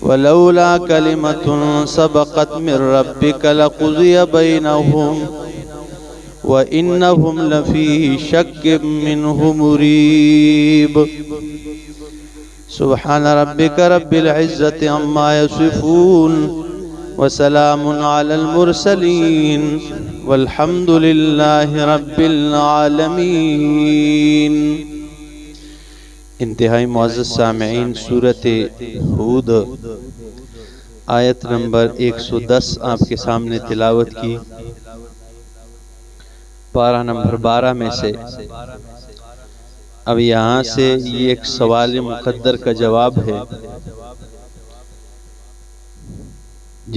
ولولا كلمة سبقت من ربك لقضي بينهم وإنهم لفي شك منه مريب سبحان ربك رب العزة عما يصفون وسلام على المرسلين والحمد لله رب العالمين۔ انتہائی معزز سامعین، سورۃ ہود آیت نمبر 110 آپ کے سامنے تلاوت کی۔ پارہ نمبر 12 میں سے اب یہاں سے یہ ایک سوال مقدر کا جواب ہے،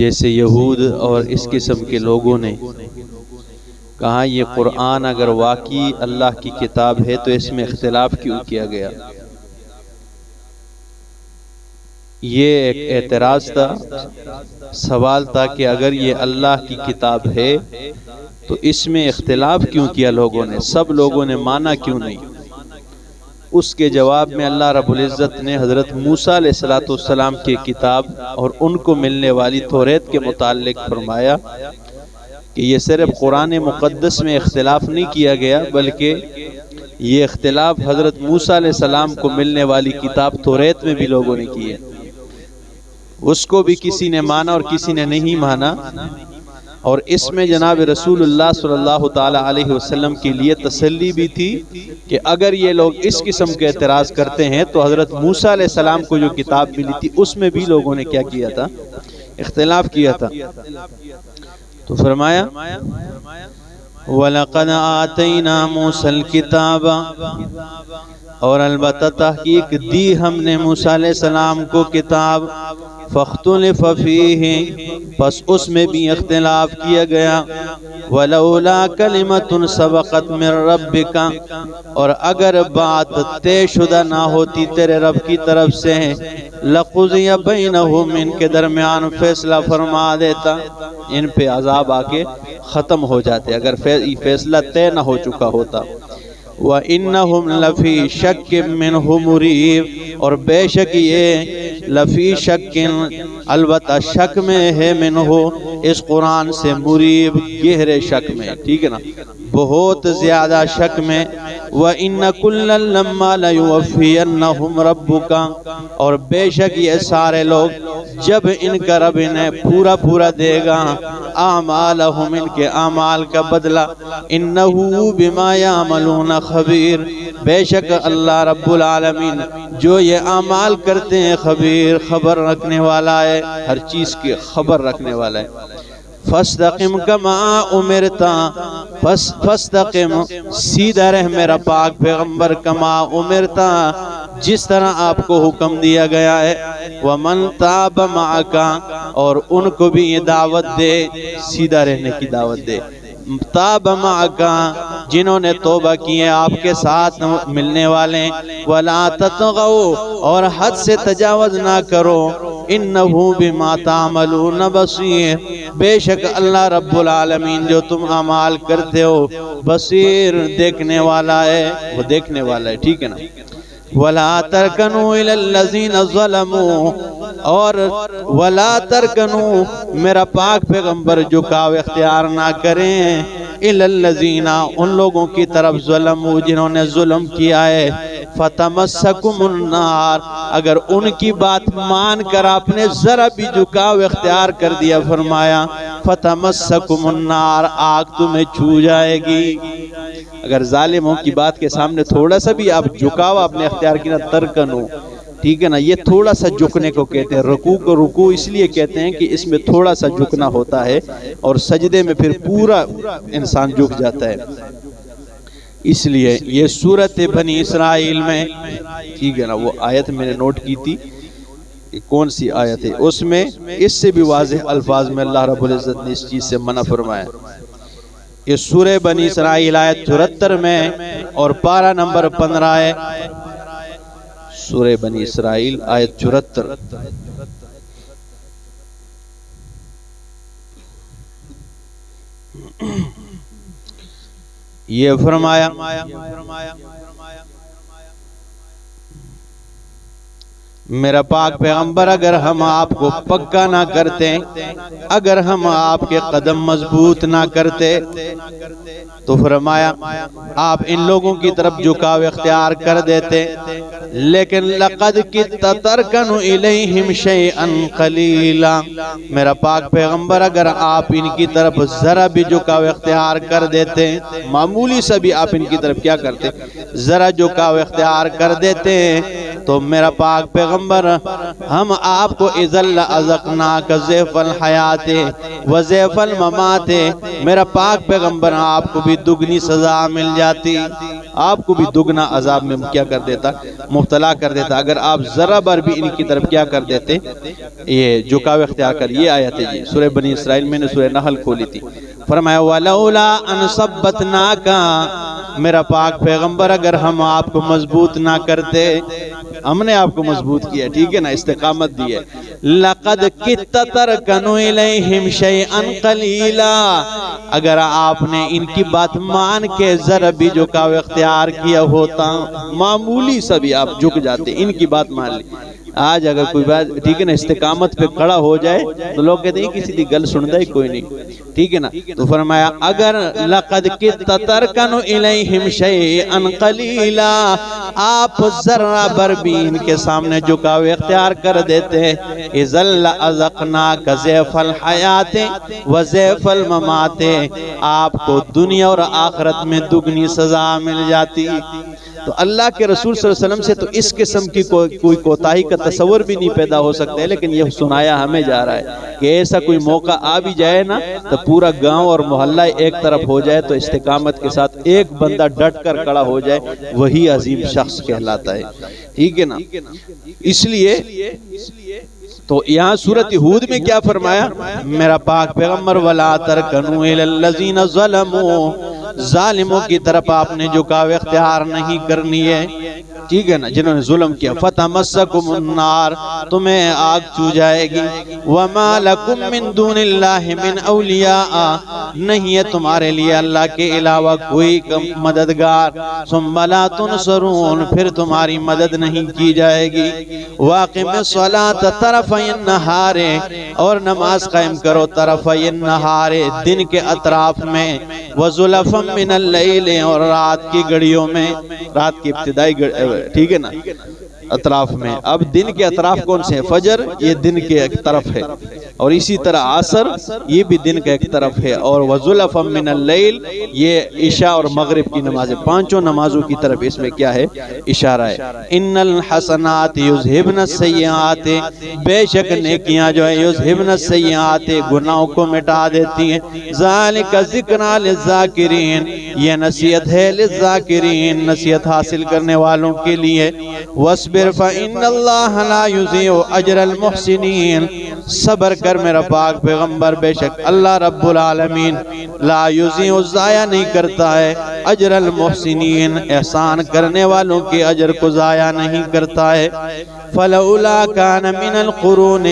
جیسے یہود اور اس قسم کے لوگوں نے کہا یہ قرآن اگر واقعی اللہ کی کتاب ہے تو اس میں اختلاف کیوں کیا گیا؟ یہ ایک اعتراض تھا، سوال تھا کہ اگر یہ اللہ کی کتاب ہے تو اس میں اختلاف کیوں کیا لوگوں نے، سب لوگوں نے مانا کیوں نہیں؟ اس کے جواب میں اللہ رب العزت نے حضرت موسیٰ علیہ السلام کی کتاب اور ان کو ملنے والی توریت کے متعلق فرمایا کہ یہ صرف قرآن مقدس میں اختلاف نہیں کیا گیا، بلکہ یہ اختلاف حضرت موسیٰ علیہ السلام کو ملنے والی کتاب توریت میں بھی لوگوں نے کیے، اس کو بھی کسی نے مانا اور کسی نے نہیں مانا۔ اور اس میں جناب رسول اللہ صلی اللہ تعالی علیہ وسلم کے لیے تسلی بھی تھی کہ اگر یہ لوگ اس قسم کے اعتراض کرتے ہیں تو حضرت موسیٰ علیہ السلام کو جو کتاب ملی تھی اس میں بھی لوگوں نے کیا کیا تھا؟ اختلاف کیا تھا۔ تو فرمایا وَلَقَدْ آتَيْنَا مُوسَى الْكِتَابَ، اور البتہ تحقیق دی ہم نے موسیٰ علیہ السلام کو کتاب، فَاخْتُلِفَ فِيهِ، پس اس میں بھی اختلاف کیا گیا، وَلَوْلَا كَلِمَةٌ سَبَقَتْ مِنْ رَبِّكَ، اور اگر بات طے شدہ نہ ہوتی تیرے رب کی طرف سے، لَقُضِيَ بَيْنَهُمْ، ان کے درمیان فیصلہ فرما دیتا، ان پہ عذاب آ کے ختم ہو جاتے اگر فیصلہ طے نہ ہو چکا ہوتا۔ وَإِنَّهُمْ لَفِي شَكٍّ مِّنْهُ مُرِيبٍ، اور بے شک یہ لفی شک، البتہ شک میں ہے، منہ اس قرآن سے، مریب گہرے شک میں، ٹھیک ہے نا، بہت زیادہ شک میں۔ وَإِنَّ كُلًّا لَمَّا لَيُوَفِّيَنَّهُمْ رَبُّكَ، اور بے شک یہ سارے لوگ جب ان کا رب انہیں پورا دے گا، اعمالہم، ان کے اعمال کا بدلہ، انہ بما یعملون خبیر، بے شک اللہ رب العالمین جو یہ اعمال کرتے ہیں خبیر، خبر رکھنے والا ہے، ہر چیز کی خبر رکھنے والا ہے۔ فاستقم کما امرتا، فاستقم سیدھا رہ میرا پاک پیغمبر، کما امرتا جس طرح آپ کو حکم دیا گیا ہے، ومن تاب معک، اور ان کو بھی یہ دعوت دے، سیدھا رہنے کی دعوت دے، تاب معک جنہوں نے توبہ کی ہے آپ کے ساتھ ملنے والے، ولا تطغوا، اور حد سے تجاوز نہ کرو، انہ بما تعملون بصیر، بے شک اللہ رب العالمین جو تم اعمال کرتے ہو بصیر، دیکھنے والا ہے، وہ دیکھنے والا ہے، ٹھیک ہے نا۔ وَلَا تَرْكَنُوا إِلَى الَّذِينَ ظَلَمُوا، اور وَلَا تَرْكَنُوا میرا پاک پیغمبر جھکاؤ اختیار نہ کریں، إِلَى الَّذِينَ ان لوگوں کی طرف، ظلموا جنہوں نے ظلم کیا ہے، فَتَمَسَّكُمُ النَّارِ، اگر ان کی بات مان کر آپ نے ذرا بھی جھکاؤ اختیار کر دیا، فرمایا فَتَمَسَّكُمُ النَّارِ، آگ تمہیں چھو جائے گی۔ اگر ظالموں کی بات کے سامنے تھوڑا سا بھی آپ جھکاؤ آپ نے اختیار کیا، ترکنو، ٹھیک ہے نا، یہ تھوڑا سا جھکنے کو کہتے ہیں، رکوع کو رکوع اس لیے کہتے ہیں کہ اس میں تھوڑا سا جھکنا ہوتا ہے، اور سجدے میں پھر پورا انسان جھک جاتا ہے، اس لیے یہ سورۃ بنی اسرائیل میں، ٹھیک ہے نا، وہ آیت میں نے نوٹ کی تھی، کون سی آیت ہے، اس میں اس سے بھی واضح الفاظ میں اللہ رب العزت نے اس چیز سے منع فرمایا۔ یہ سورہ بنی اسرائیل آیت 74 میں اور پارہ نمبر 15 ہے، سورہ بنی اسرائیل آیت 74۔ یہ فرمایا میرا پاک پیغمبر اگر ہم آپ کو پکا نہ کرتے، اگر ہم آپ کے قدم مضبوط نہ کرتے، تو فرمایا آپ ان لوگوں کی طرف جھکاؤ اختیار کر دیتے، لیکن لقد کدت ترکن الیہم شیئا قلیلا، میرا پاک پیغمبر اگر آپ ان کی طرف ذرا بھی جھکاؤ اختیار کر دیتے، معمولی سا بھی آپ ان کی طرف کیا کرتے، ذرا جھکاؤ اختیار کر دیتے، تو میرا پاک پیغمبر ہم آپ کو اذا لأذقناک ضعف الحیات وضعف الممات، میرا پاک پیغمبر آپ کو بھی دگنی سزا مل جاتی، آپ کو بھی دگنا عذاب میں کیا کر دیتا، مبتلا کر دیتا، اگر آپ ذرا بار بھی ان کی طرف کیا کر دیتے، یہ جھکاؤ اختیار کر۔ یہ آیت ہے جی سورہ بنی اسرائیل، میں نے سورہ نحل کھولی تھی۔ فرمایا وَلَوْلَا أَن ثَبَّتْنَاكَ، میرا پاک پیغمبر اگر ہم آپ کو مضبوط نہ کرتے، ہم نے آپ کو مضبوط کیا، ٹھیک ہے نا، استقامت دی ہے، لَقَدْ كِدْتَ تَرْكَنُ إِلَيْهِمْ شَيْئًا قَلِيلًا، اگر آپ نے ان کی بات مان کے ذرا بھی جھکاؤ اختیار کیا ہوتا، معمولی سا بھی آپ جھک جاتے، ان کی بات مان لی۔ آج اگر کوئی بات ٹھیک ہے نا استقامت پہ کھڑا ہو جائے تو لوگ کہتے ہیں کسی دی گل سندا ہی کوئی نہیں، ٹھیک ہے نا، تو فرمایا اگر لقد کدت ترکن الیہم شیئا قلیلا، آپ ذرا بر بھی ان کے سامنے جھکاؤ اختیار کر دیتے، اذا لأذقناک ضعف الحیات وضعف الممات، آپ کو دنیا اور آخرت میں دگنی سزا مل جاتی۔ تو اللہ کے رسول صلی اللہ علیہ وسلم سے تو اس قسم کی کوئی کوتاہی کا تصور بھی نہیں پیدا ہو سکتا ہے، لیکن یہ سنایا ہمیں جا رہا ہے کہ ایسا کوئی موقع آ بھی جائے نا تو پورا گاؤں اور محلہ ایک طرف ہو جائے تو استقامت کے ساتھ ایک بندہ ڈٹ کر کھڑا ہو جائے، وہی عظیم شخص کہلاتا ہے، ٹھیک ہے نا۔ اس لیے تو یہاں سورۃ ہود میں کیا فرمایا، میرا پاک پیغمبر وَلَا تَرْكَنُوا إِلَى الَّذِينَ ظَلَمُوا، ظالموں کی طرف آپ نے جھکاؤ اختیار نہیں کرنی ہے، ٹھیک ہے نا، جنہوں نے ظلم کیا، فَتَمَسَّكُمُ النَّارِ، تمہیں آگ چو جائے گی، وَمَا لَكُم مِّن دُونِ اللَّهِ مِنْ أَوْلِيَاءَ، نہیں ہے تمہارے لیے اللہ کے علاوہ کوئی مددگار، ثُمَّ لَا تُنصَرُونَ، پھر تمہاری مدد نہیں کی جائے گی، وَأَقِمِ الصَّلَاةَ طَرَفَيِ النَّهَارِ، اور نماز قائم کرو طرفَيِ النَّهَارِ، دن کے اطراف میں، وَزُلَفًا مِّنَ اللَّيْلِ، اور رات کی گھڑیوں میں، رات کی ابتدائی ٹھیک ہے نا اطراف میں۔ اب دن کے اطراف کون سے ہیں؟ فجر یہ دن کے ایک طرف ہے، اور اسی طرح عصر یہ بھی دن کا ایک طرف ہے، اور وَزُلَفًا مِّنَ اللَّيْلِ یہ عشاء اور مغرب کی نمازیں، پانچوں نمازوں کی طرف اس میں کیا ہے؟ اشارہ ہے۔ اِنَّ الْحَسَنَاتِ يُذْهِبْنَ السَّيِّئَاتِ، بے شک نیکیاں جو ہیں يُذْهِبْنَ السَّيِّئَاتِ گناہوں کو مٹا دیتی ہیں، ذَلِكَ ذِكْرَىٰ لِلذَّاكِرِينَ، یہ نصیحت ہے للذاکرین، نصیحت حاصل کرنے والوں کے لیے، وَاصْبِرْ فَإِنَّ اللَّهَ لَا يُضِيعُ أَجْرَ الْمُحْسِنِينَ، صبر کر میرا پاک پیغمبر، بے شک اللہ رب العالمین لا یضیع، ضائع نہیں کرتا ہے، اجر المحسنین، احسان کرنے والوں کے اجر کو ضائع نہیں کرتا ہے۔ فَلَوْلَا كَانَ مِنَ الْقُرُونِ،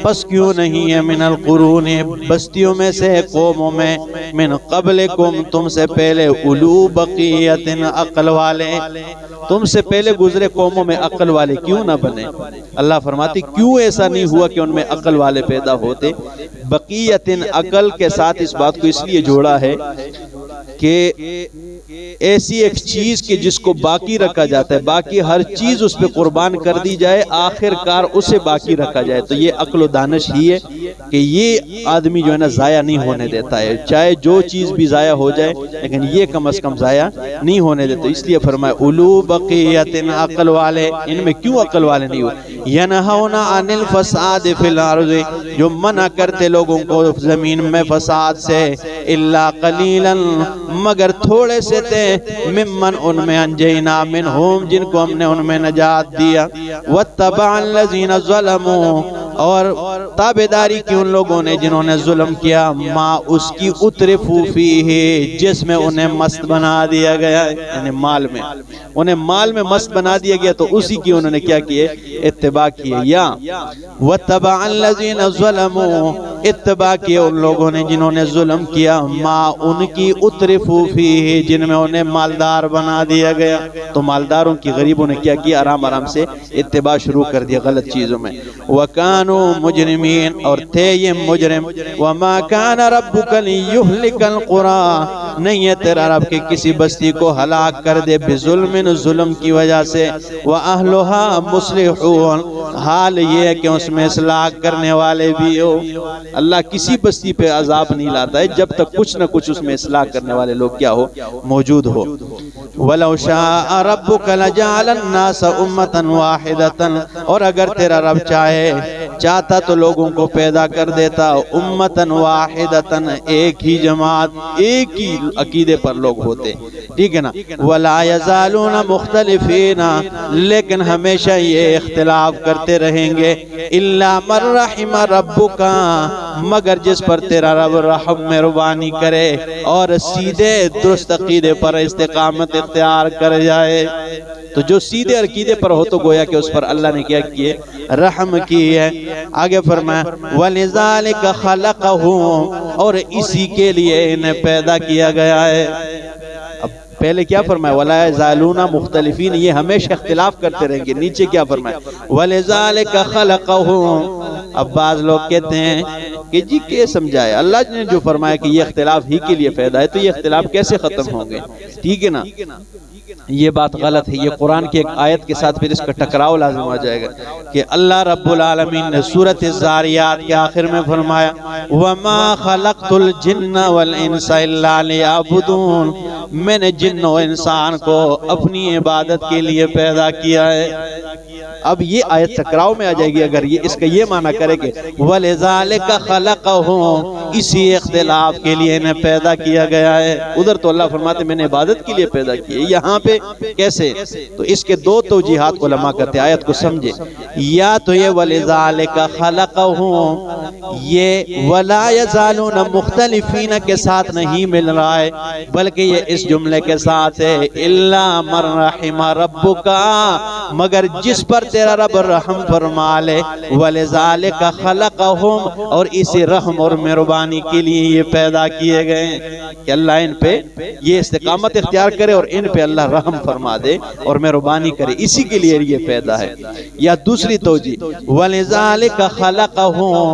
پس کیوں نہیں ہے من القرون، بستیوں میں سے، قوموں میں، من قبلکم، تم سے پہلے، اولو بقیت، عقل والے، تم سے پہلے گزرے قوموں میں عقل والے کیوں نہ بنے؟ اللہ فرماتی کیوں ایسا نہیں ہوا کہ ان میں عقل والے پیدا ہوتے؟ بقیت، عقل کے ساتھ اس بات کو اس لیے جوڑا ہے کہ ایسی ایک چیز کہ جس کو باقی رکھا جاتا ہے، باقی ہر چیز اس پہ قربان کر دی جائے، آخر کار اسے باقی رکھا جائے، تو یہ عقل و دانش ہی ہے کہ یہ آدمی جو ہے نا ضائع نہیں ہونے دیتا ہے، چاہے جو چیز بھی ضائع ہو جائے لیکن یہ کم از کم ضائع نہیں ہونے دیتا۔ اس لیے فرمایا اولو بقیت، عقل والے، ان میں کیوں عقل والے نہیں ہوئے؟ ینہون عن الفساد فی الارض، جو منع کرتے لوگوں کو زمین میں فساد سے، الا قلیلا، مگر تھوڑے سے تھے، ممن ان میں انجینا منہم، جن کو ہم نے ان میں نجات دیا، واتبع الذین ظلموا، اور تابعداری کی ان لوگوں نے جنہوں نے ظلم کیا، ما اس کی اترفوا فیہ، جس میں انہیں مست بنا دیا گیا، یعنی مال میں انہیں مال میں مست بنا دیا گیا تو اسی کی انہوں نے کیا کیے؟ اتباع کیے۔ یا واتبع الذین ظلموا، اتباع کیا ان لوگوں نے جنہوں نے ظلم کیا، ما ان کی اترفو فیہ جن میں انہیں مالدار بنا دیا گیا، تو مالداروں کی غریبوں نے کیا کیا، آرام آرام سے اتباع شروع کر دیا غلط چیزوں میں۔ وَكَانُوا مُجْرِمِينَ اور تھے یہ مجرم۔ وَمَا كَانَ رَبُّكَ لِيُهْلِكَ الْقُرَىٰ نہیں ہے تیرا رب کہ کسی بستی کو ہلاک کر دے بظلم ظلم کی وجہ سے، وَأَهْلُهَا مُصْلِحُونَ حال یہ ہے کہ اس میں اصلاح کرنے والے بھی ہو۔ اللہ کسی بستی پہ عذاب نہیں لاتا ہے جب تک کچھ نہ کچھ اس میں اصلاح کرنے والے لوگ کیا ہو، موجود ہو۔ وَلَوْ شَاءَ رَبُّكَ لَجَعَلَ النَّاسَ أُمَّةً وَاحِدَةً اور اگر تیرا رب چاہتا تو لوگوں کو پیدا کر دیتا امتن واحدتن ایک ہی جماعت، ایک ہی عقیدے پر لوگ ہوتے، ٹھیک ہے نا۔ وَلَا يَزَالُونَ مُخْتَلِفِينَ لیکن ہمیشہ یہ اختلاف کرتے رہیں گے، إِلَّا مَن رَحِمَ رَبُّكَ مگر جس پر تیرا رب رحم مہربانی کرے اور سیدھے درست عقیدے پر استقامت اختیار کر جائے۔ تو جو سیدھے عقیدے پر ہو تو گویا کہ اس پر اللہ نے کیا کیے، رحم کی ہے۔ آگے فرمایا وَلِذَلِكَ خَلَقَهُمْ اور اسی کے لیے انہیں پیدا کیا گیا ہے۔ اب پہلے کیا فرمایا وَلَا يَزَالُونَ مُخْتَلِفِينَ یہ ہمیشہ اختلاف کرتے رہیں گے، نیچے کیا فرمایا وَلِذَلِكَ خَلَقَهُمْ اب بعض لوگ کہتے ہیں کہ جی کیا سمجھائے اللہ نے جو فرمایا کہ یہ اختلاف ہی کے لیے پیدا ہے تو یہ اختلاف کیسے ختم ہوں گے، ٹھیک ہے نا۔ یہ بات غلط ہے، یہ قرآن کی ایک آیت کے ساتھ پھر اس کا ٹکراؤ لازم ہو جائے گا کہ اللہ رب العالمین نے سورۃ الذاریات کے آخر میں فرمایا وَمَا خَلَقْتُ الْجِنَّ وَالْإِنسَ إِلَّا لِيَعْبُدُونَ میں نے جن و انسان کو اپنی عبادت کے لیے پیدا کیا ہے۔ اب یہ آیت ٹکراؤ میں آ جائے گی اگر یہ اس کا یہ معنی کرے کہ وَلِذَلِكَ خَلَقَهُمْ اسی اختلاف کے لیے انہیں پیدا کیا گیا ہے، ادھر تو اللہ فرماتے میں نے عبادت کے لیے پیدا کیا، یہاں پہ کیسے؟ تو اس کے دو توجیہات علماء کرتے ہیں، آیت کو سمجھے، یا تو یہ وَلِذَلِكَ خَلَقَهُمْ یہ وَلَا يَزَالُونَ مُخْتَلِفِينَ کے ساتھ نہیں مل رہا ہے بلکہ یہ اس جملے کے ساتھ ہے إِلَّا مَن رَحِمَ رَبُّكَ مگر جس پر تیرا رب رحم فرما لے، وَلِذَلِكَ خَلَقَهُمْ اور اسی رحم اور مہربانی کے لیے یہ پیدا کیے گئے کہ اللہ ان پہ یہ استقامت اختیار کرے اور ان پہ اللہ رحم فرما دے اور مہربانی کرے، اسی کے لیے یہ پیدا ہے۔ یا دوسری توجیہ وَلِذَلِكَ خَلَقَهُمْ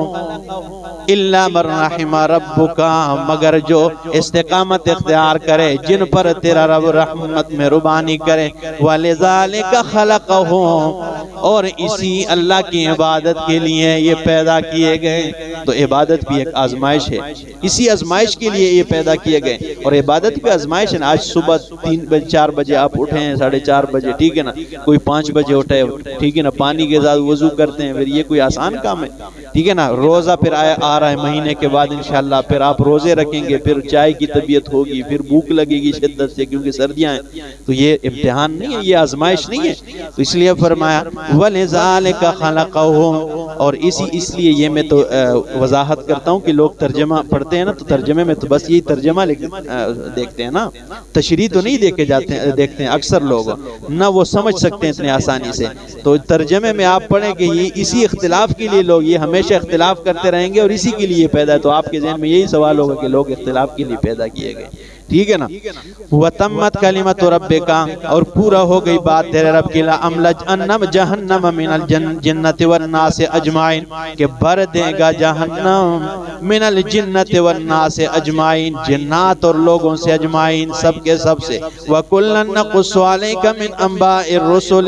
إِلَّا مَن رَحِمَ رَبُّكَ مگر جو استقامت اختیار کرے جن پر تیرا رب رحمت مہربانی کرے، وَلِذَلِكَ خَلَقَهُمْ اور اسی اللہ کی عبادت کے لیے یہ پیدا کیے گئے۔ تو عبادت بھی ایک آزمائش ہے، اسی آزمائش کے لیے یہ پیدا کیے گئے، اور عبادت بھی آزمائش ہے نا۔ آج صبح 3 بجے 4 بجے آپ اٹھیں، 4:30 بجے، ٹھیک ہے نا، کوئی 5 بجے اٹھے، ٹھیک ہے نا، پانی کے ساتھ وضو کرتے ہیں، پھر یہ کوئی آسان کام ہے، ٹھیک ہے نا۔ روزہ پھر آ رہا ہے مہینے کے بعد انشاءاللہ، پھر آپ روزے رکھیں گے، پھر چائے کی طبیعت ہوگی، پھر بھوک لگے گی شدت سے کیونکہ سردیاں ہیں، تو یہ امتحان نہیں ہے، یہ آزمائش نہیں ہے۔ تو اس لیے فرمایا وَلِذَلِكَ خَلَقَهُمْ اور اس لیے یہ میں تو وضاحت کرتا ہوں کہ لوگ ترجمہ پڑھتے ہیں نا تو ترجمے میں تو بس یہی ترجمہ دیکھتے ہیں نا، تشریح تو نہیں دیکھتے ہیں اکثر لوگ، نہ وہ سمجھ سکتے ہیں اتنے آسانی سے۔ تو ترجمے میں آپ پڑھیں کہ یہ اسی اختلاف کے لیے لوگ یہ ہمیشہ اختلاف کرتے رہیں گے اور اسی کے لیے پیدا ہے، تو آپ کے ذہن میں یہی سوال ہوگا کہ لوگ اختلاف کے لیے پیدا کیے گئے، ٹھیک ہے نا۔ وَتَمَّتْ كَلِمَةُ رَبِّكَ اور پورا ہو گئی بات تیرے رب کی، لَأَمْلَأَنَّ جَهَنَّمَ مِنَ الْجِنَّةِ وَالنَّاسِ أَجْمَعِينَ کہ بھر دے گا جہنم من الجنة والناس اجمعین جنات اور لوگوں سے اجمعین سب کے سب سے۔ وَكُلًّا نَقُصُّ عَلَيْكَ مِنْ أَنْبَاءِ الرُّسُلِ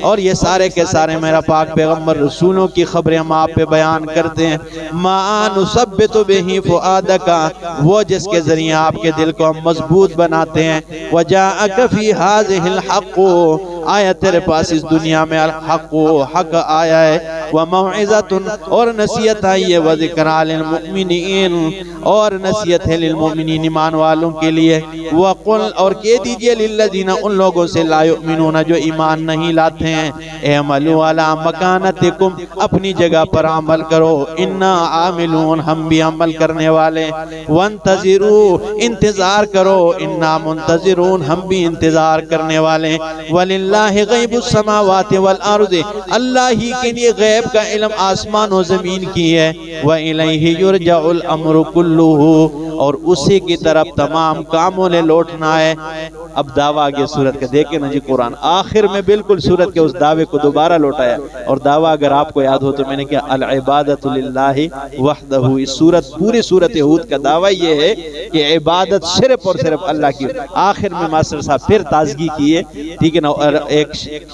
اور یہ سارے کے سارے میرا پاک پیغمبر رسولوں کی خبریں ہم آپ پہ بیان کرتے ہیں۔ مَا نُثَبِّتُ بِهِ فُؤَادَكَ وہ جس کے ذریعے آپ کے دل کو ہم مضبوط بناتے ہیں۔ وَجَاءَكَ فِي هَذِهِ الْحَقُّ آیا تیرے پاس اس دنیا میں الحق حق آیا ہے، وَمَوْعِظَةٌ اور نصیحت آئی ہے، وَذِكْرَىٰ لِلْمُؤْمِنِينَ اور نصیحت ہے للمؤمنین ایمان والوں کے لیے۔ وَقُلْ اور کہہ دیجئے لِلَّذِينَ ان لوگوں سے لَا يُؤْمِنُونَ جو ایمان نہیں لاتے ہیں، اعملوا عَلَىٰ مَكَانَتِكُمْ اپنی جگہ پر عمل کرو، اِنَّا عَامِلُونَ ہم بھی عمل کرنے والے، وَانْتَظِرُوا انتظار کرو، اِنَّا مُنتظرُونَ ہم بھی انتظار کرنے والے۔ وَلِلَّهِ غیب السماوات والارض اللہ ہی کے لیے غیب غیب کا علم آسمان و زمین کی ہے، وَإِلَيْهِ يُرْجَعُ الْأَمْرُ كُلُّهُ، اور اسی کی طرف تمام کاموں نے لوٹنا ہے۔ اب دعویٰ آگے سورت کا دیکھیں نا جی، قرآن آخر میں بالکل سورت کے اس دعوے کو دوبارہ لوٹایا، اور دعویٰ اگر آپ کو یاد ہو تو میں نے کیا العبادت للہ وحدہ، اس سورت پوری سورت ہود کا دعویٰ یہ ہے کہ عبادت صرف اور صرف اللہ کی۔ آخر میں ماسٹر صاحب پھر تازگی کی ہے، ٹھیک ہے نا، اور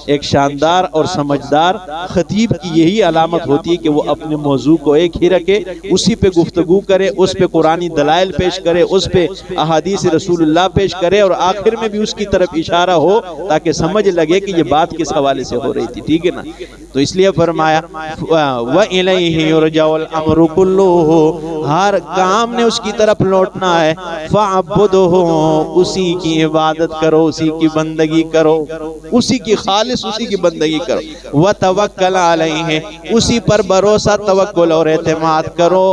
ایک شاندار اور سمجھدار خطیب کی یہی علامت ہوتی ہے کہ وہ اپنے موضوع کو ایک ہی رکھے، اسی پہ گفتگو کرے، اس پہ قرآنی دلائل پیش کرے، اس پہ احادیث رسول اللہ پیش کرے، اور آخر میں بھی اس کی طرف اشارہ ہو تاکہ سمجھ لگے کہ یہ بات کس حوالے سے ہو رہی تھی، ٹھیک ہے نا۔ تو اس لیے فرمایا وَإِلَيْهِ يُرْجَعُ الْأَمْرُ كُلُّهُ، ہر کام نے اس کی طرف لوٹنا ہے، فَعْبُدْهُ، اسی کی عبادت کرو، اسی کی بندگی کرو، اسی کی خالص اسی کی بندگی کرو، وَتَوَكَّلْ عَلَيْهِ، اسی پر بھروسہ توکل اور اعتماد کرو،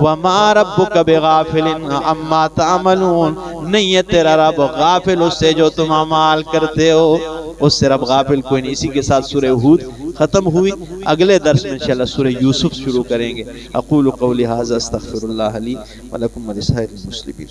وَمَا رَبُّكَ بِغَافِلٍ عَمَّا تَعْمَلُونَ، نہیں ہے تیرا رب غافل اس سے جو تم اعمال کرتے ہو، اس سے رب غافل کوئی نہیں۔ اسی کے ساتھ سورہ ہود ختم ہوئی۔ اگلے درس میں انشاءاللہ سورہ یوسف شروع کریں گے۔ اقول قولی ھذا استغفر اللہ لی ولکم ولسائر المسلمین۔